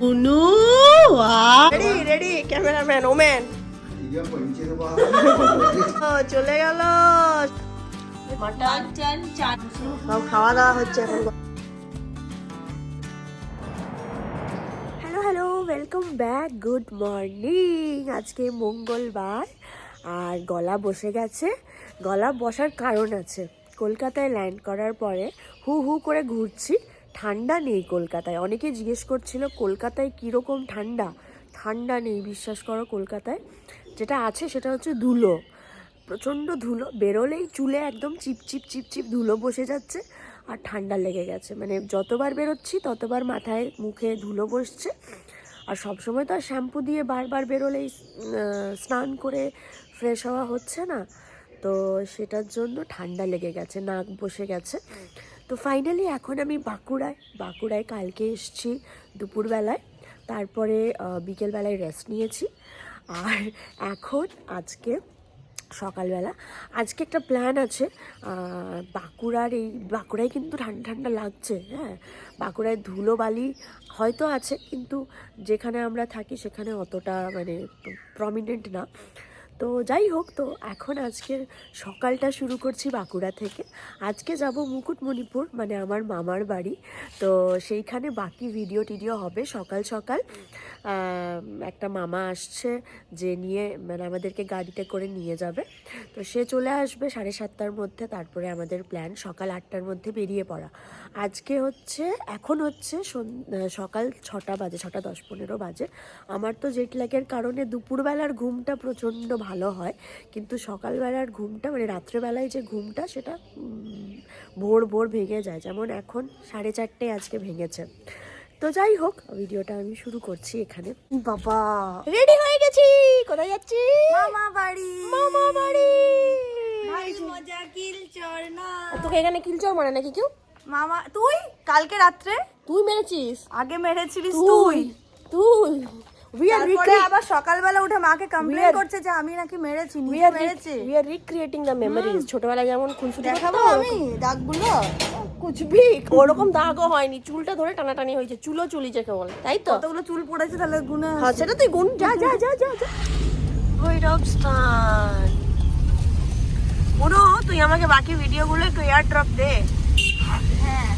উনু ready ready cameraman woman চলে গেল mutton সব খাওয়া দাওয়া হচ্ছে এখন। Hello hello welcome back, good morning. আজকে মঙ্গলবার আর গলা বসে গেছে। গলা বসার কারণ আছে, কলকাতায় ল্যান্ড করার পরে হু হু করে ঘুরছি, ঠান্ডা নেই কলকাতায়। অনেকে জিজ্ঞেস করছিল কলকাতায় কীরকম ঠান্ডা। ঠান্ডা নেই, বিশ্বাস করো। কলকাতায় যেটা আছে সেটা হচ্ছে ধুলো, প্রচণ্ড ধুলো। বেরোলেই চুলে একদম চিপচিপ চিপচিপ ধুলো বসে যাচ্ছে আর ঠান্ডা লেগে গেছে। মানে যতবার বেরোচ্ছি ততবার মাথায় মুখে ধুলো বসছে। আর সবসময় তো আর শ্যাম্পু দিয়ে বারবার বেরোলেই স্নান করে ফ্রেশ হওয়া হচ্ছে না, তো সেটার জন্য ঠান্ডা লেগে গেছে, নাক বসে গেছে। তো ফাইনালি এখন আমি বাঁকুড়ায় কালকে এসেছি দুপুরবেলায়, তারপরে বিকেলবেলায় রেস্ট নিয়েছি। আর এখন আজকে সকালবেলা আজকে একটা প্ল্যান আছে। বাঁকুড়ায় কিন্তু ঠান্ডা ঠান্ডা লাগছে। হ্যাঁ, বাঁকুড়ায় ধুলোবালি হয়তো আছে, কিন্তু যেখানে আমরা থাকি সেখানে অতটা মানে প্রমিনেন্ট না। তো যাই হোক, তো এখন আজকের সকালটা শুরু করছি বাঁকুড়া থেকে। আজকে যাব মুকুটমণিপুর, মানে আমার মামার বাড়ি। তো সেইখানে বাকি ভিডিও টিডিও হবে। সকাল সকাল একটা মামা আসছে, যে নিয়ে মানে আমাদেরকে গাড়িতে করে নিয়ে যাবে। তো সে চলে আসবে 7:30টার মধ্যে। তারপরে আমাদের প্ল্যান সকাল 8টার মধ্যে বেরিয়ে পড়া। আজকে এখন হচ্ছে সকাল 6টা বাজে, 6টা 10-15 বাজে। আমার তো জেট ল্যাগের কারণে দুপুরবেলার ঘুমটা প্রচণ্ড ভালো হয়, কিন্তু সকালবেলার ঘুমটা মানে রাত্রেবেলায় যে ঘুমটা সেটা ভোর ভেঙে যায়। যেমন এখন 4:30 আজকে ভেঙেছে। তো যাই হোক, ভিডিওটা আমি শুরু করছি এখানে। বাবা রেডি হয়ে গেছি। কোথায় যাচ্ছি? মামা বাড়ি। মামা বাড়ি। ভাই মজা কিলচর না। তোকে এখানে কিলচর মারে নাকি কেউ? মামা তুই কালকে রাত্রে তুই মেরেছিস? আগে মেরেছিলিস তুই তুই তারপরে আবার সকালবেলা উঠে মাকে কমপ্লেইন করছে যে আমি নাকি মেরেছি, নিজে মেরেছে। we are recreating the memories. ছোটবেলায় যেমন খুনসুটি দেখাবো করতাম, আমি দাগগুলো। কুচবি ওরকম দাগও হয়নি, চুলটা ধরে টানাটানি হয়েছে, চুলিছে কেবল, তাই তো? কতগুলো চুল পড়েছে তাহলে গুনে। হ্যাঁ, সেটা তুই গুণ। যা যা যা যা যা। ভৈরব স্থান। পুরো তুই আমাকে বাকি ভিডিওগুলো একটু এয়ার ড্রপ দে। হ্যাঁ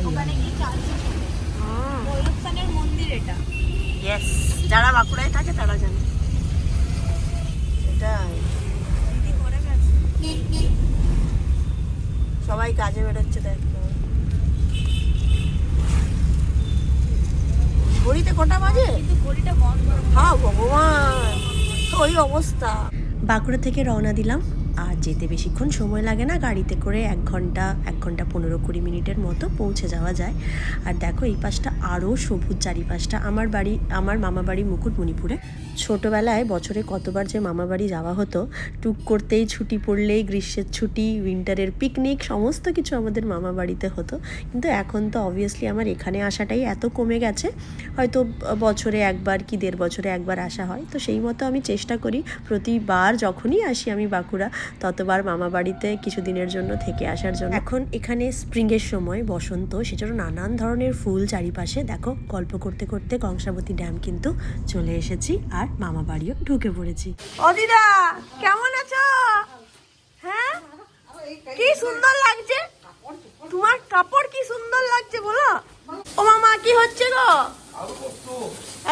ওখানে কি চালছে ভৈরব স্থানের মন্দির এটা। ইয়েস, যারা বাঁকুড়ায় থাকে তারা জানে। এটাই, দিদি করে গেছে। সবাই কাজে বেরোচ্ছে দেখো। ঘড়িতে কটা বাজে? কিন্তু ঘড়িটা বন্ধ। হ্যাঁ ভগবান, তো ওই অবস্থা। বাঁকুড়া থেকে রওনা দিলাম, আর যেতে বেশিক্ষণ সময় লাগে না। গাড়িতে করে 1 ঘন্টা 15-20 মিনিটের মতো পৌঁছে যাওয়া যায়। আর দেখো এই পাশটা আরও সবুজ, চারিপাশটা। আমার মামা বাড়ি মুকুটমণিপুরে। ছোটোবেলায় বছরে কতবার যে মামা বাড়ি যাওয়া হতো। টুক করতেই ছুটি পড়লেই, গ্রীষ্মের ছুটি, উইন্টারের পিকনিক, সমস্ত কিছু আমাদের মামা বাড়িতে হতো। কিন্তু এখন তো অবভিয়াসলি আমার এখানে আসাটাই এত কমে গেছে, হয়তো বছরে একবার কি 1.5 বছরে একবার আসা হয়। তো সেই মতো আমি চেষ্টা করি প্রতিবার যখনই আসি আমি বাঁকুড়া, ততবার মামা বাড়িতে কিছুদিনের জন্য থেকে আসার জন্য। এখন এখানে স্প্রিংয়ের সময়, বসন্ত, সেজন্য নানান ধরনের ফুল চারিপাশে। দেখো, গল্প করতে করতে কংসাবতী ড্যাম কিন্তু চলে এসেছি, আর মামা বাড়িও ঢুকে পড়েছি। ও দিদা, কেমন আছো? হ্যাঁ, কি সুন্দর লাগছে তোমার কাপড়, কি সুন্দর লাগছে বলো। ও মামা, কি হচ্ছে গো?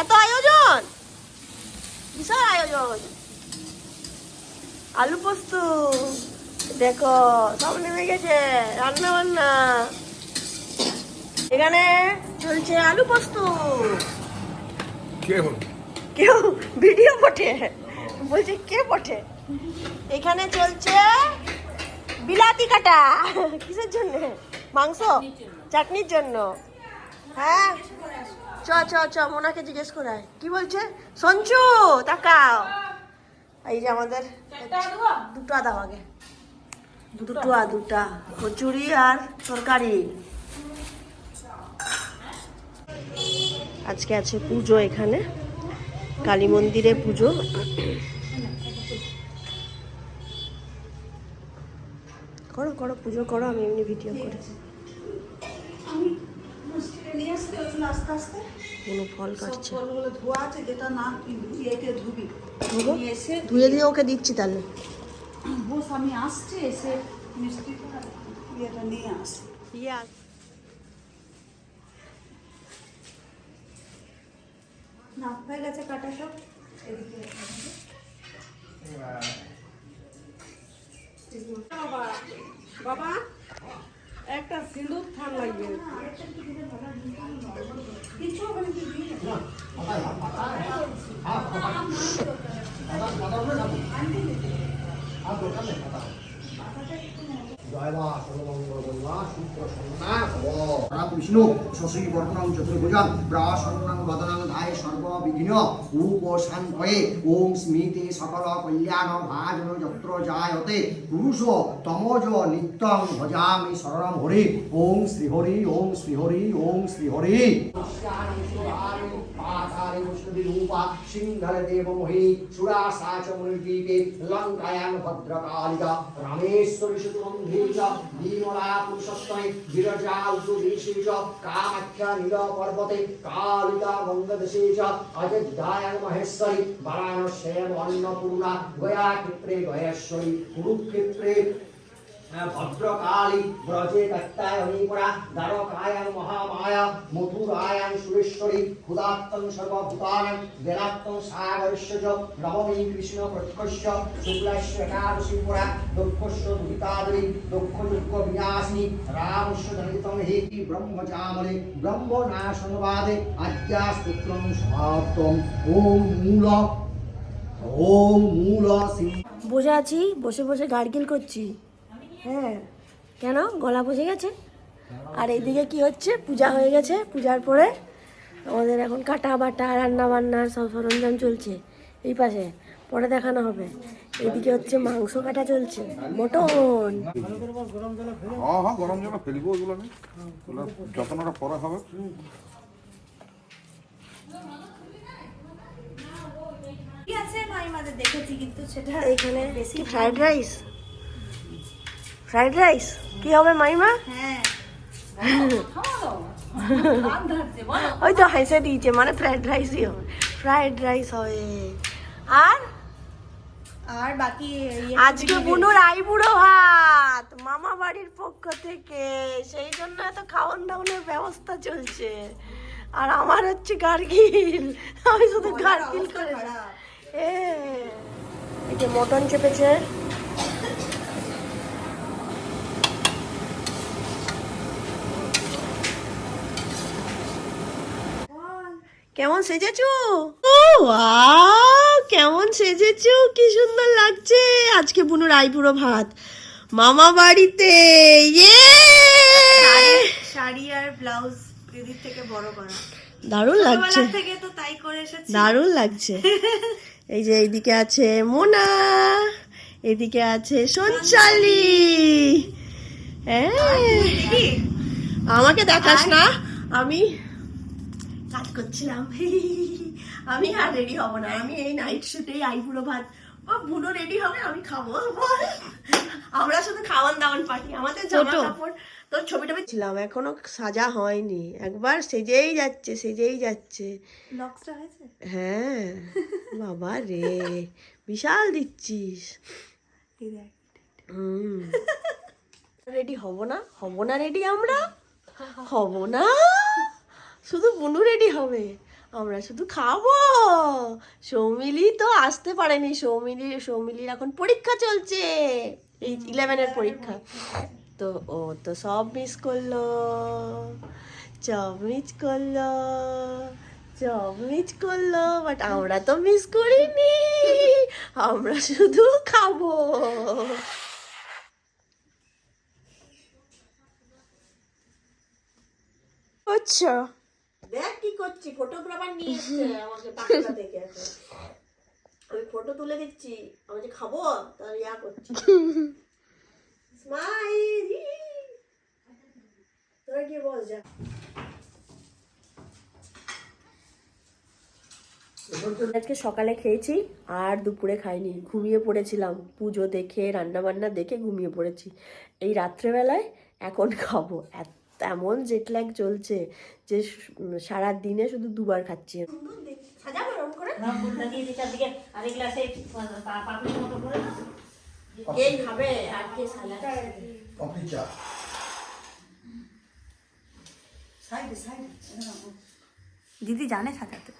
এত আয়োজন, বিশাল আয়োজন। আলু পোস্ত, দেখো সব নেমে গেছে, রান্না বান্না এখানে চলছে। আলু পোস্ত। কেউ ভিডিও পটে বলছে, কে পটে? এখানে চলছে বিলাতি কাটা। কিসের জন্য? মাংস, চাটনির জন্য। হ্যাঁ, চ মোনাকে জিজ্ঞেস করায় কি বলছে। সঞ্চু তাকাও, এই যে আমাদের দুটো দাও আগে, দুটা কচুরি আর তরকারি। আজকে আছে পুজো, এখানে কালী মন্দিরে পুজো। করো করো, পুজো করো, আমি এমনি ভিডিও করি। আমি মিষ্টিটা নিয়ে আসতে ওইগুলো আস্তে আস্তে কোনো ফল সব কাটছে। ফলগুলো ধোয়া আছে, যেটা না ইয়েতে ধুবি ধুবো? নিয়ে এসে ধুয়ে দিয়ে ওকে দিচ্ছি তাহলে। বস আমি আসছি, এসে মিষ্টিটা ইয়েটা নিয়ে আসি। না হয়ে গেছে কাটা সব, এদিকে বাবা বাবা একটা সিঁদুর থান লাগবে। কিছু ওখানে কি দিয়ে বিষ্ণু শশী বর্ণং চতুর্ভুজং প্রাসন্নং বদনং ধায় সর্ববিঘ্ন উপশান্তয়ে ওং স্মিতে সকল কল্যাণ ভাজন যত্র জায়তে পুরুষ তমজ নিত্যং ভজামি শরণং হরি ওং শ্রীহরি ওং শ্রীহরি ওং শ্রীহরি সিংহলে দেব মোহিনী সুরাসা চ মুনিদ্বীপে লঙ্কায়াং ভদ্রকালিকা রামেশ্বরী সুতমন্ধে চ বিমলা পুরুষোত্তমে বিরজা উপদেশে চ কামাখ্যা নীল পর্বতে কালিকা বঙ্গদেশে চ অযোধ্যায়াং মহেশ্বরী বারাণস্যাং অন্নপূর্ণা গয়া ক্ষেত্রে গয়েশ্বরী কুরুক্ষেত্রে ভদ্রকালী ব্রজে দত্তায়ণীপুরা দ্বারকায়াং মহামায়া মথুরায়াং সুরেশ্বরী ক্ষুদাত্তং সর্বভূতানাং বেলাত্তং সাগরস্য চ নবমী কৃষ্ণ প্রত্যক্ষ শুক্লস্য একাদশীপুরা দক্ষস্য দুহিতাদরি দক্ষযুক্ত বিনাশিনী রামস্য ধরিতং হেতি ব্রহ্মচামলে ব্রহ্মনাশনবাদে আদ্যাস্তুত্রং সমাপ্তম ওম মূল সিং। বসে আছি, বসে বসে গার্গিল করছি। হ্যাঁ, কেন গলা বসে গেছে? আর এইদিকে কি হচ্ছে, পূজা হয়ে গেছে, পূজার পরে আমাদের এখন কাটা বাটা রান্না বান্নার সব সরঞ্জাম চলছে এই পাশে, পরে দেখানো হবে। এদিকে হচ্ছে মাংস কাটা চলছে, মটন। হ্যাঁ হ্যাঁ, গরম জলে ফেলবো ওগুলো, যত্নটা পরে হবে। কি আছে মাইমাদের দেখেছি, কিন্তু সেটা এখানে বেশি ফ্রাইড রাইস, ফ্রাইড রাইস কি হবে মাইমা? হ্যাঁ ওই তো হাইসে দিয়েছে, মানে ফ্রাইড রাইসই হবে, ফ্রাইড রাইস হবে। আর আর বাকি আজকে বুনুর আইবুড়ো ভাত মামা বাড়ির পক্ষ থেকে, সেই জন্য এত খাওয়ান দাওয়ানোর ব্যবস্থা চলছে। আর আমার হচ্ছে গার্গিল, আমি শুধু গার্গিল করে। এই যে মটন চেপেছে, কেমন সেজেছো? ও ওয়াও, কেমন সেজেছো, কি সুন্দর লাগছে। আজকে বুনুর আইবুড়ো ভাত মামা বাড়িতে। ইয়ে, শাড়ি আর ব্লাউজ দিদির থেকে বড় করা, দারুণ লাগছে, ছোটবেলা থেকে তো তাই করে এসেছি। দারুণ লাগছে। এই যে এইদিকে আছে মোনা, এদিকে আছে সঞ্চালি। আমাকে দেখাস না, আমি কাজ করছিলাম। আমি আর রেডি হব না, আমি এই নাইট শুটেই আইবুড়ো ভাত। ও বুনো রেডি হবে, আমি খাবো। আমরা শুধু খাওয়ান দাওয়ান পার্টি, আমাদের জামা কাপড় তোর ছবি টবি ছিলাম, এখনো সাজা হয়নি, একবার সেজেই যাচ্ছে সেজেই যাচ্ছে। লক্সটা হয়েছে? হ্যাঁ বাবা রে, বিশাল দিচ্ছিস। রেডি হব না, হব না রেডি, আমরা হব না, শুধু বুনু রেডি হবে, আমরা শুধু খাবো। সৌমিলি তো আসতে পারেনি, সৌমিলির এখন পরীক্ষা চলছে, এই 11-এর পরীক্ষা, তো ও তো সব মিস করলো, সব মিস করলো, বাট আমরা তো মিস করিনি, আমরা শুধু খাবো। আচ্ছা দেখ কি করছি, ফটোগ্রাফার নিয়ে এসছে আমাকে পাকড়া থেকে। আমি ফটো তুলে দিচ্ছি, আমি যে খাবো তার ইয়া করছি। স্মাইল, তোরা কি বল যা। আজকে সকালে খেয়েছি আর দুপুরে খাইনি, ঘুমিয়ে পড়েছিলাম। পুজো দেখে রান্না বান্না দেখে ঘুমিয়ে পড়েছি। এই রাত্রেবেলায় এখন খাবো। এমন জেট ল্যাগ চলছে যে সারা দিনে শুধু দুবার খাচ্ছি। সাজাবো এরকম করে? কে খাবে আর কে সালাদ? কফি চা দিদি জানে সাজাতে।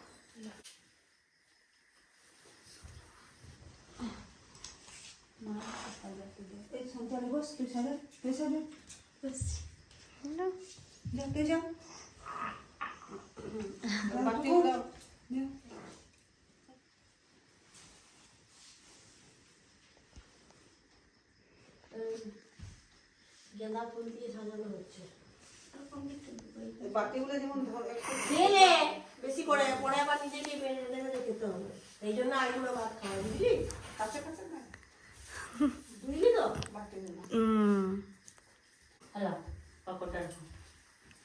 গেঁদা ফুল দিয়ে সাজানো হচ্ছে। বাকিগুলো যেমন খেলে বেশি করে পরে আবার নিজেকে খেতে হবে, এই জন্য আইগুলো ভাত খাওয়া, বুঝলি? কাছে কাছে না বুঝলি তো? হ্যালো, পাপড়টা রাখো।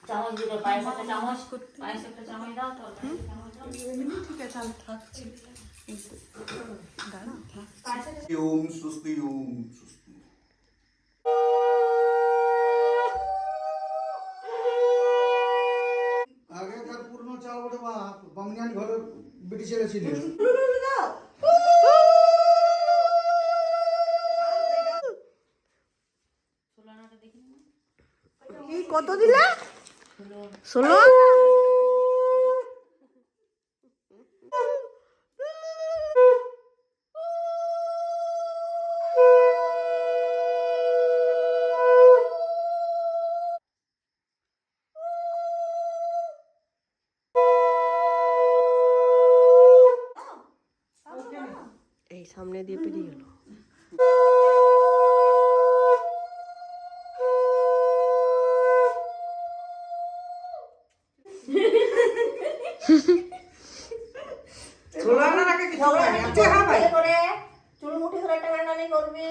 চামচ দিলে পায়েস একটা চামচ, পায়েস একটা চামচ দাও তো। ঠিক আছে আমি থাকছি। ওম স্বস্তি ওম স্বস্তি। আগেকার পুরনো চাল বটে বা বামনিয়ান ঘরে ব্রিটিশেরা ছিল। কত দিলে? 16। এই সামনে দিয়ে পেরিয়ে গেল। চুলমুঠি ধরে টানাটানি করবি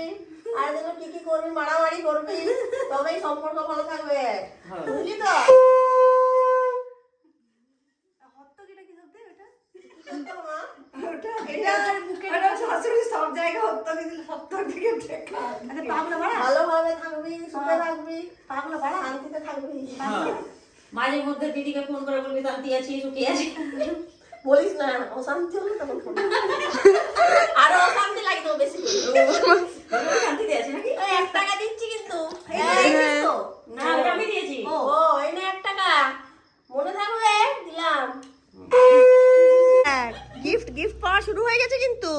আর যেন কি করবি, মারামারি করবি, তবেই সম্পর্ক ভালো থাকবে, বুঝলি তো? ভালোভাবে থাকবি, সুখে থাকবি, পাগলা বাড়া শান্তিতে থাকবি। মাঝে মধ্যে দিদিকে ফোন করে বলবি শান্তি আছি, সুখী আছি। বলিস না, অশান্তি হলে তখন ফোন আরো অশান্তি লাগতো বেশি করে। শান্তিতে আছি নাকি? 1 টাকা দিচ্ছি কিন্তু। না, ওটা আমি দিয়েছি। ও এই নে 1 টাকা, মনে থাকবে দিলাম। গিফট গিফট পাওয়া শুরু হয়ে গেছে কিন্তু।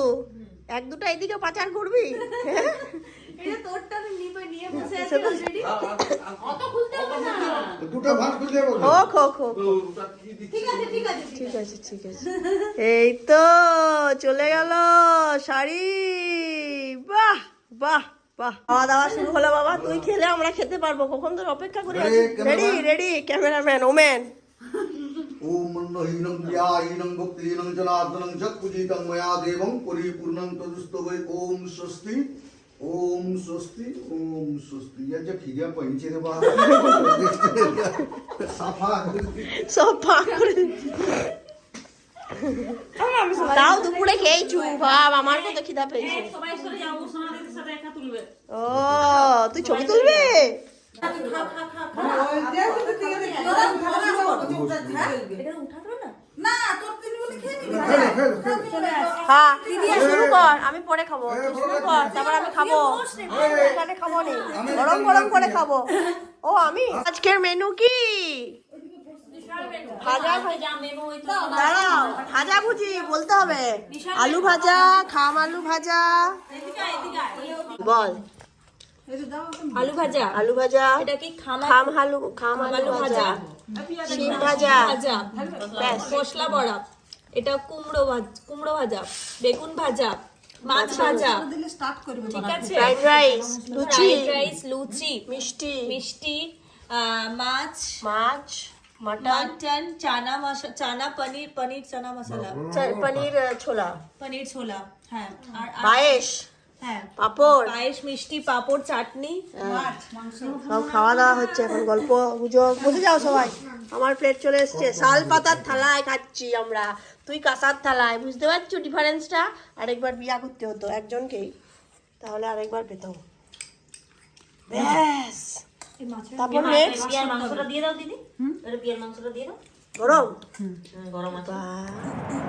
1-2টা এদিকে পাচার করবি। এটা তোরটা আমি নিয়ে বসে আছি অলরেডি। অত খুলতে হবে না। দুটো ভাত খুঁজে বলো। হোক হোক হোক, ঠিক আছে ঠিক আছে ঠিক আছে ঠিক আছে। এই তো চলে গেল শাড়ি। বাহ বাহ বাহ, খাওয়া দাওয়া শুরু হলো বাবা। তুই খেলে আমরা খেতে পারবো, কখন তোর অপেক্ষা করে আছি। রেডি রেডি ক্যামেরাম্যান ওমেন। ওম মন্নহীনং জ্ঞাহীনং ভক্তিহীনং জনার্দনং যৎপূজিতং ময়া দেবং পরিপূর্ণং তদুস্তবৈ। ওম স্বস্তি ওম স্বস্তি ওম স্বস্তি। या যে খিদা পাইছে রে বাবা, সাফা সব পা করে তাও দুপুরে খেয়েছু। ভাব আমার কত খিদা পেয়েছে। সবাই সরে যাও, সোনা দিদির সাথে একা তুলবে। ও তুই ছবি তুলবি? হ্যাঁ শুরু কর, আমি পরে খাবো। তুই শুরু কর, তারপর আমি খাবো। এখানে খাবো নি, গরম গরম করে খাবো। ও আমি আজকের মেনু কি? ভাজা দাঁড়াও, ভাজা ভুজি বলতে হবে। আলু ভাজা, খাম আলু ভাজা। বল। আলু ভাজা, আলু ভাজা, এটা কি খাম আলু ভাজা, শিম ভাজা, ব্যাস। মশলা বড়া, এটা কুমড়ো ভাজা, বেগুন ভাজা, মাছ ভাজা, দিলে স্টার্ট করবে। ঠিক আছে, ফ্রাইড রাইস, লুচি, ফ্রাইড রাইস, লুচি, মিষ্টি, মাছ, মাটন, চানা পনির চানা মশলা, পনির ছোলা, পনির ছোলা, হ্যাঁ, আর পায়েস, হ্যাঁ পাপড়, পায়েস, মিষ্টি, পাঁপড়, চাটনি, মাছ, মাংস। সব খাওয়া দাওয়া হচ্ছে, এখন গল্প গুজব। বসে যাও সবাই, আমার প্লেট চলে এসছে। শাল পাতার থালায় খাচ্ছি আমরা, তুই কাঁসার থালায়। বুঝতে পারছো ডিফারেন্সটা? আরেকবার বিয়া করতে হতো একজনকেই, তাহলে আরেকবার পেতাম। ব্যাস, তারপর নেক্সট বিয়ার মাংসটা দিয়ে দাও দিদি, ওটা বিয়ার মাংসটা দিয়ে দাও। গরম। গরম আছে। বাহ,